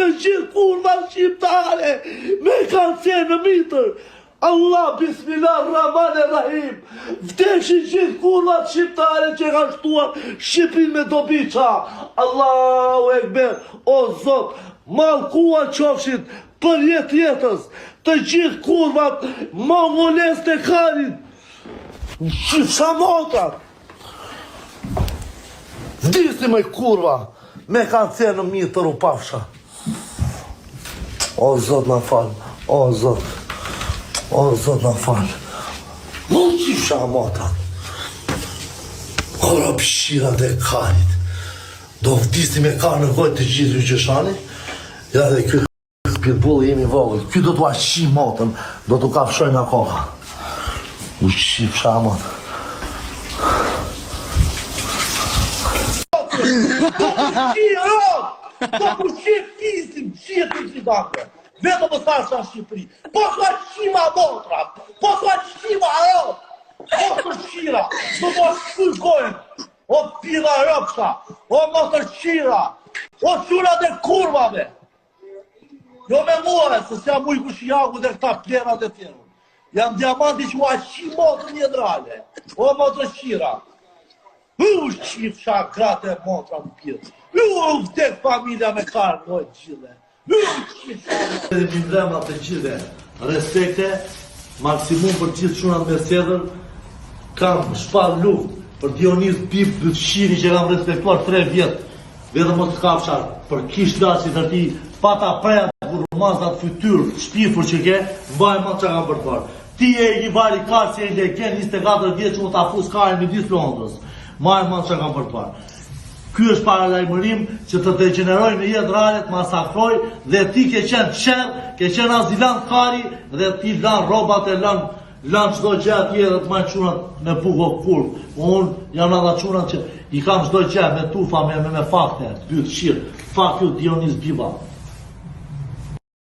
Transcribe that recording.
të gjithë kurva shqiptare me kanë qenë në mitër. Allah, bismillah, Rahman e Rahim. Vdeshin gjithë kurvat shqiptare që kanë shtuar Shqipin me dobiqa. Allahu ekber, o Zot, mallkuar qofshin për jetës të gjithë kurvat mongoles të karit. Shamotrat. Vdisi me kurva, me kanë qenë në mitër u pafsha. O Zot na fal, o Zot. O Zot na fal. Nuk që shamotrat. Kora pëshirat e karit. Do vdisi me karë në gojtë të gjithë i gjëshani. Ja dhe kjo pitbull jemi vogël. Kjo do t'u ashqi motën. Do t'u kafshoj nga koha. U shqip shamot. Do t'u shqip fisim, qëtë të dakë. Vetëm më thash në Shqipëri. Po s'ka qima motra. Po s'ka qima rop. Po të shqira. Do t'u shkuj gojnë. O pila rëpsa. O më të shqira. O qurat e kurvave. Jo me more, se s'ja mu i kushiaku dhe këta plerat e tjerë. Jam diamanti që u ashqi motrë një drale. O më të shqira. U shqip shakrat e motra më pjetë. U vdek familja me karë gojnë gjithë. Dhe mindrema të gjithë respekte, maksimum për gjithë shunat me sedër, kam shpal luft për Dionis Bip Bëtshiri që kam respektuar 3 vjetë, vetëm mos kafshar për kish dasi të ti, pata preja për mazat fytyr, shpifur që ke, mbaj ma që kam përpar. Ti e një vari karë që e leken 24 vjetë që më ta fus karën me disë Londrës, mbaj ma që kam përpar. Ky është paralajmërim që të degeneroj në jetë reale, të masakroj dhe ti ke qenë qenë, ke qenë azilant kari dhe ti lan robat e lan çdo gjë atje dhe të majnë qunat me buko kurv. Unë jam ata qunat që i kam çdo gjë me tufa, me fakte, 2 shirë. Fuck you, Dionis Biba.